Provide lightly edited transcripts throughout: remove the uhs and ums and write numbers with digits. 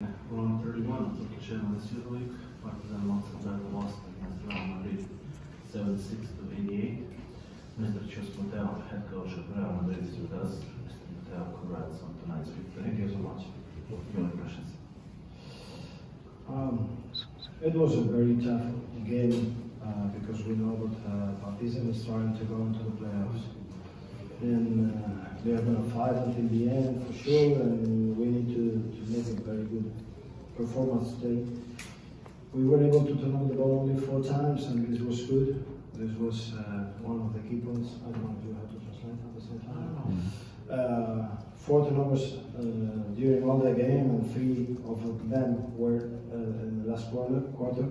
Round 31 of Turkish Champions League, Partizan Luxembourg lost against Real Madrid 76-88. Mr. Chus, Mateo, head coach of Real Madrid, is with us. Mr. Mateo, congrats on tonight's victory. Thank you so much. Your impressions? It was a very tough game because we know that Partizan is trying to go into the playoffs. And they are going to fight until the end for sure, and we need to make a very good performance today. We were able to turn over the ball only 4 times, and this was good. This was one of the key points. I don't know if you have to translate at the same time. 4 turnovers during all the game, and 3 of them were in the last quarter.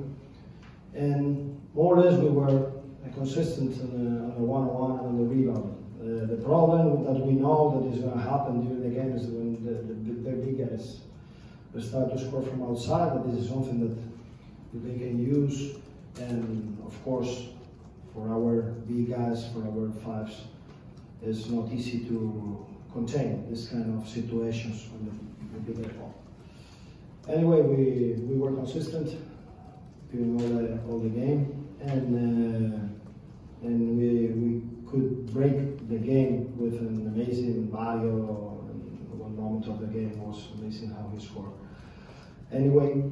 And more or less we were consistent on the one-on-one and on the rebound. The problem that we know that is going to happen during the game is when the big guys start to score from outside. That this is something that they can use, and of course for our big guys, for our fives, it's not easy to contain this kind of situations when the big ball. Anyway, we were consistent during all the game, and we could break the game with an amazing Mario. One moment of the game was amazing how he scored. Anyway,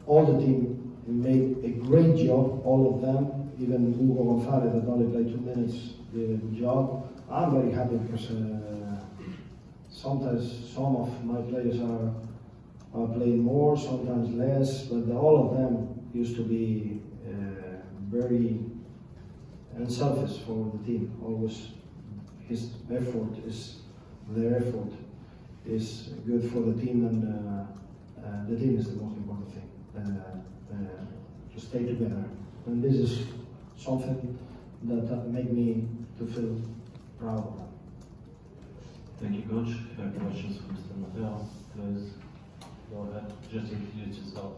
all the team made a great job, all of them. Even Hugo Gonzalez, that only played 2 minutes, did a good job. I'm very happy because sometimes some of my players are playing more, sometimes less, but all of them used to be very unselfish for the team. Always their effort is good for the team, and the team is the most important thing. To stay together, and this is something that made me to feel proud of them. Thank you, Coach. If you have questions for Mr. Mateo, please go ahead. Just introduce yourself.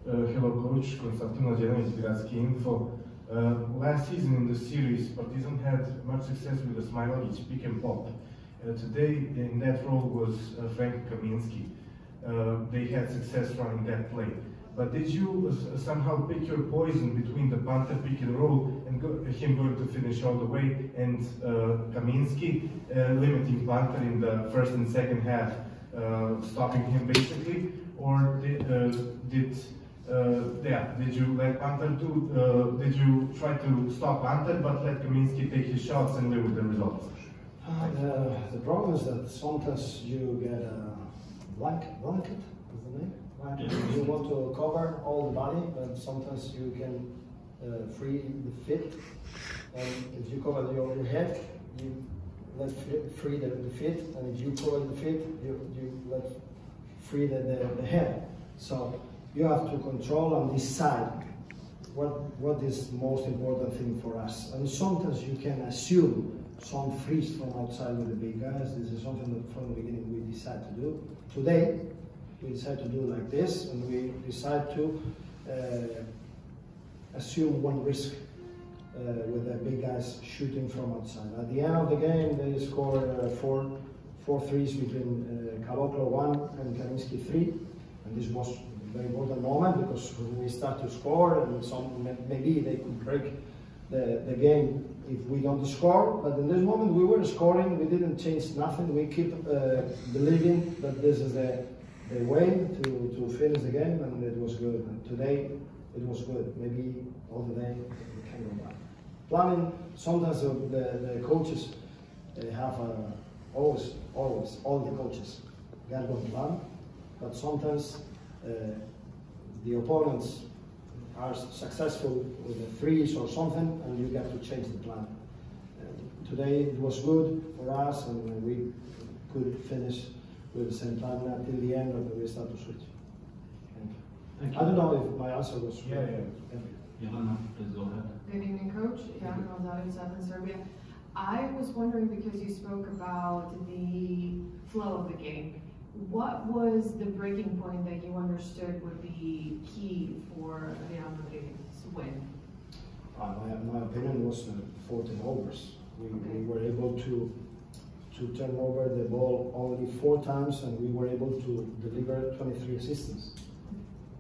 Hello, Coach. Konstantin Mladenovic, Gradski Info. Last season in the series, Partizan had much success with the Smailovic pick and pop. Today, in that role was Frank Kamiński. They had success running that play. But did you somehow pick your poison between the Panther pick and roll and him going to finish all the way, and Kamiński limiting Panther in the first and second half, stopping him basically? Or did you let Panther do? Did you try to stop Panther but let Kamiński take his shots and live with the results? The problem is that sometimes you get a blanket, is the name? You want to cover all the body, but sometimes you can free the feet. And if you cover your head, you let free the feet, and if you cover the feet, you let free the head. So you have to control and decide what is the most important thing for us. And sometimes you can assume some freeze from outside with the big guys. This is something that from the beginning we decided to do. Today, we decide to do like this, and we decide to assume one risk with the big guys shooting from outside. At the end of the game, they scored four threes between Caboclo 1 and Kamiński 3, and this was a very important moment because we start to score, and maybe they could break the game if we don't score. But in this moment, we were scoring. We didn't change nothing. We keep believing that this is the way to finish the game, and it was good. And today it was good. Maybe all the day we can go back. Planning, sometimes the coaches have always all the coaches got one plan, but sometimes the opponents are successful with the threes or something, and you got to change the plan. Today it was good for us, and we could finish with the same plan until the end, and we start to switch. Thank you. I don't know if my answer was Yeah. Johanna, please go ahead. Good evening, Coach. Johanna Gonzalez, South in Serbia. I was wondering, because you spoke about the flow of the game, what was the breaking point that you understood would be key for Real Madrid's win? My opinion was 14 overs. We were able to to turn over the ball only 4 times, and we were able to deliver 23 assistance.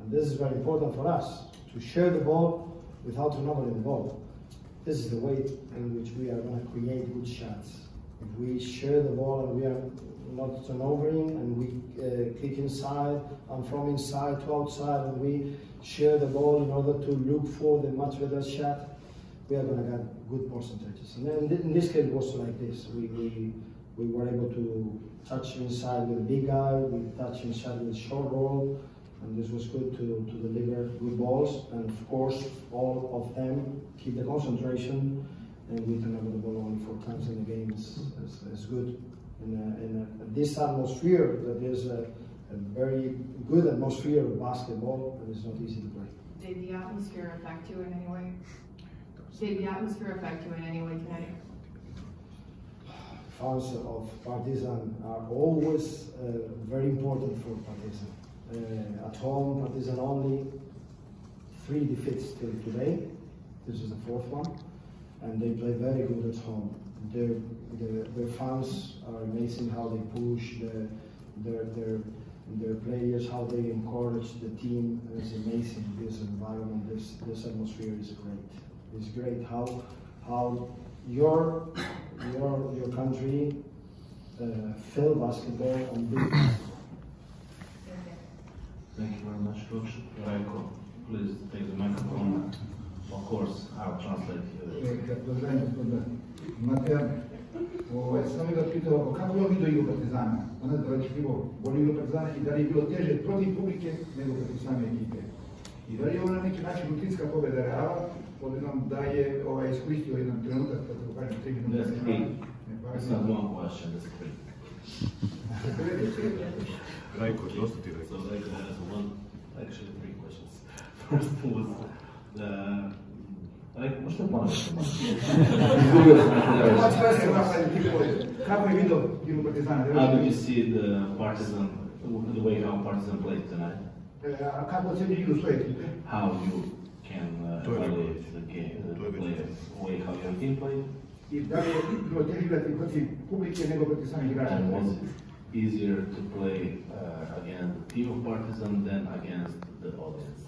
And this is very important for us, to share the ball without turnovering the ball. This is the way in which we are going to create good shots. If we share the ball and we are not turnovering, and we kick inside and from inside to outside, and we share the ball in order to look for the much better shot, we are going to get good percentages. And then in this case it was like this. We were able to touch inside with a big guy, we touch inside with a short roll, and this was good to deliver good balls. And of course, all of them keep the concentration, and we turn over the ball only 4 times in the game is good. In this atmosphere, that is a very good atmosphere of basketball, and it's not easy to play. Did the atmosphere affect you in any way? Did the atmosphere affect you in any way tonight? Fans of Partizan are always very important for Partizan. At home, Partizan only 3 defeats till today. This is the 4th one, and they play very good at home. Their fans are amazing, how they push their players, how they encourage the team. It's amazing, this environment, this atmosphere is great. It's great how your country feel basketball and big basketball. Thank you very much, Coach. Rajko, please take the microphone. Of course, I'll translate here. Pozdravim gospodina Matea. Sam bih ga pitao kako je on vidio igru Partizana? Ona da li je bilo bolje igru Partizana i da li je bilo teže protiv publike nego protiv same ekipe? I da li je ovo na neki način rutinska pobjeda Reala, obzirom da je iskoristio jedan trenutak, kako kažem, 3 minute? That's 3. It's not 1 question, that's 3. Rajko, dosta ti rekao. So Rajko has actually 3 questions. First was Rajko, možete ponoviti? Kako je vidio igru Partizana? How did you see the Partizan, the way how Partizan played tonight? Kako ocjenjuje igru svoje ekipe? How you can evaluate the game, the way how your team played? I da li je bilo teže igrati protiv publike nego protiv samih igrača? And was it easier to play against the team of Partizan than against the audience?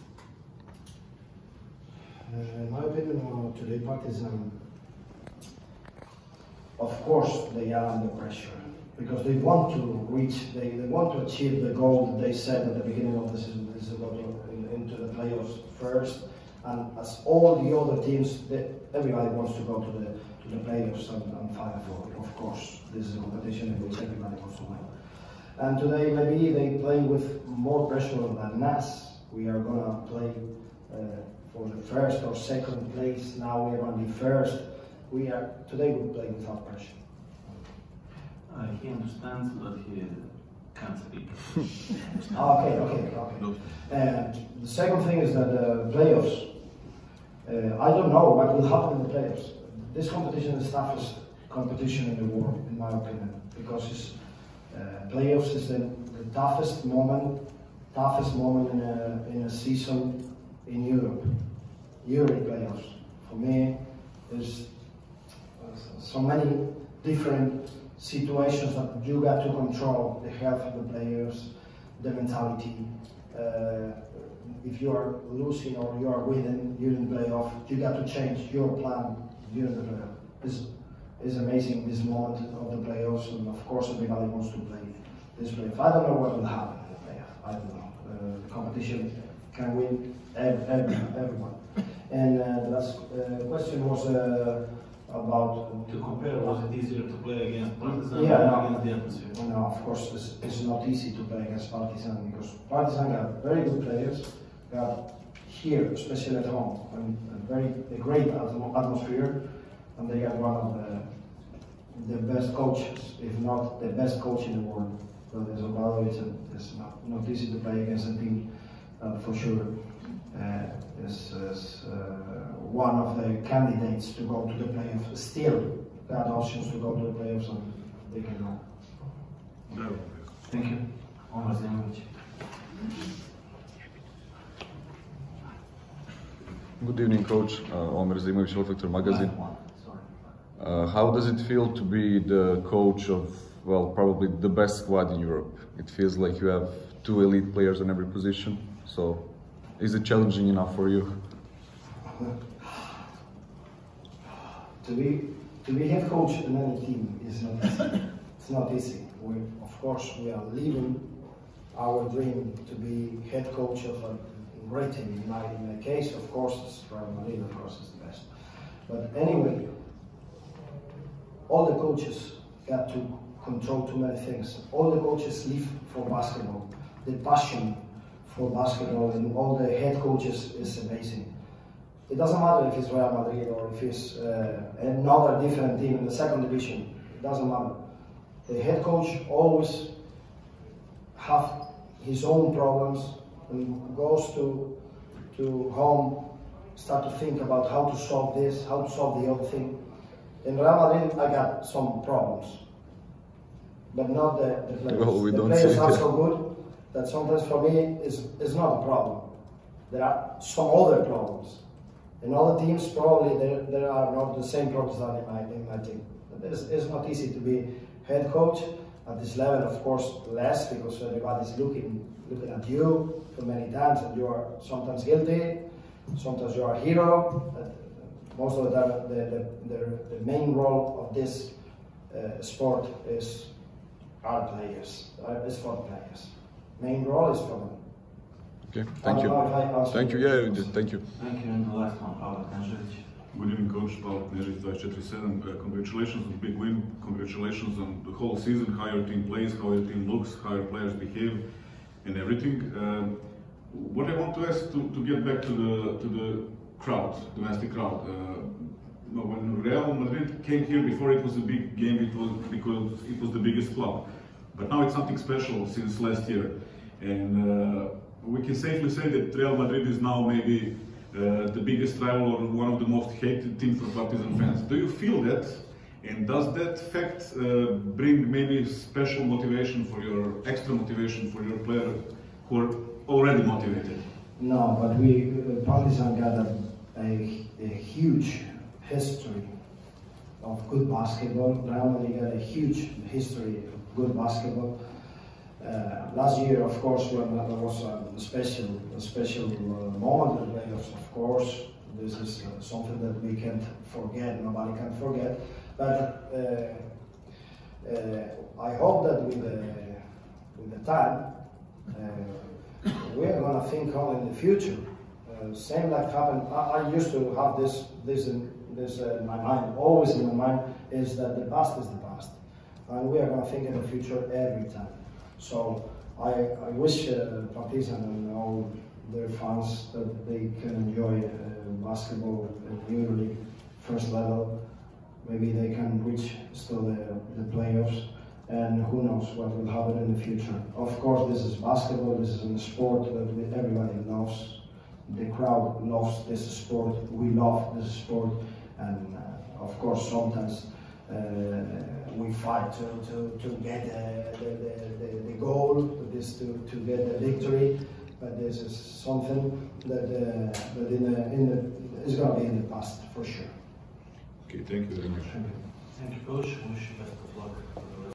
In my opinion, today Partizan, of course, they are under pressure because they want to reach, they want to achieve the goal that they set at the beginning of the season. This is about into the playoffs first, and as all the other teams, everybody wants to go to the playoffs and fight for it. Of course, this is a competition in which everybody wants to win. And today, maybe they play with more pressure than us. We are gonna play for the 1st or 2nd place. Now we are going to be 1st. Today we play without pressure. He understands, but he can't speak. Okay. The second thing is that the playoffs. I don't know what will happen in the playoffs. This competition is the toughest competition in the world, in my opinion, because playoffs is the toughest moment in a season in Europe. Europe playoffs. For me, there's so many different situations that you got to control: the health of the players, the mentality. If you are losing or you are winning during the playoff, you got to change your plan during the playoff. It's amazing, this moment of the playoffs, and of course everybody wants to play this playoff. I don't know what will happen in the playoff. I don't know. The competition can win everyone. And the last question was about... To compare, was it easier to play against Partizan Yeah, or against the atmosphere? No, of course it's not easy to play against Partizan, because Partizan got very good players, got here, especially at home, and a great atmosphere, and they got one of the best coaches, if not the best coach in the world. So it's not easy to play against a team, for sure. Is one of the candidates to go to the playoffs. Still got options to go to the playoffs, and they can go. Thank you. Omer Zajmović. Good evening, Coach. Omer Zajmović, All Factor Magazine. How does it feel to be the coach of, well, probably the best squad in Europe? It feels like you have 2 elite players on every position. So, is it challenging enough for you? To be head coach in any team is not easy. It's not easy. Of course, we are living our dream to be head coach of a great team. In my case, of course, it's Real Madrid. Of course, is the best. But anyway, all the coaches got to control too many things. All the coaches live for basketball. The passion for basketball and all the head coaches is amazing. It doesn't matter if it's Real Madrid or if it's another different team in the second division. It doesn't matter. The head coach always have his own problems and goes to home, start to think about how to solve this, how to solve the other thing. In Real Madrid, I got some problems, but not the players. Well, we the don't players see are it. so good that sometimes for me is not a problem. There are some other problems. In other teams, probably there are not the same problems in my team. It's not easy to be head coach at this level. Of course, less because everybody's looking at you for many times, and you are sometimes guilty, sometimes you are a hero. Most of the time, the main role of this sport is our players. It's for the players. Main role is for them. Okay, thank you. Thank you, yeah, thank you. Thank you, and the last one, Pavel Knežević. Good evening, Coach. Pavel Knežević, 24/7. Congratulations on the big win. Congratulations on the whole season, how your team plays, how your team looks, how your players behave, and everything. What I want to ask to get back to the crowd, domestic crowd. When Real Madrid came here before, it was a big game. It was because it was the biggest club, but now it's something special since last year, and we can safely say that Real Madrid is now maybe the biggest rival or one of the most hated teams for Partizan fans. Do you feel that? And does that fact bring maybe special motivation for extra motivation for your players who are already motivated? No, but Partizan got a huge history of good basketball. Real Madrid got a huge history of good basketball. Last year, of course, when there was a special moment in the playoffs, of course, this is something that we can't forget, nobody can forget. But I hope that with the time, we're going to think on in the future. Same like happened, I used to have this in my mind, always in my mind, is that the past is the past. And we are going to think in the future every time. So I wish Partizan and all their fans that they can enjoy basketball at EuroLeague first level. Maybe they can reach still the playoffs, and who knows what will happen in the future. Of course, this is basketball, this is a sport that everybody loves. The crowd loves this sport, we love this sport, and of course sometimes we fight to get the goal, to get the victory, but this is something that is going to be in the past for sure. Okay, thank you very much. Thank you, Coach. Wish you best of luck.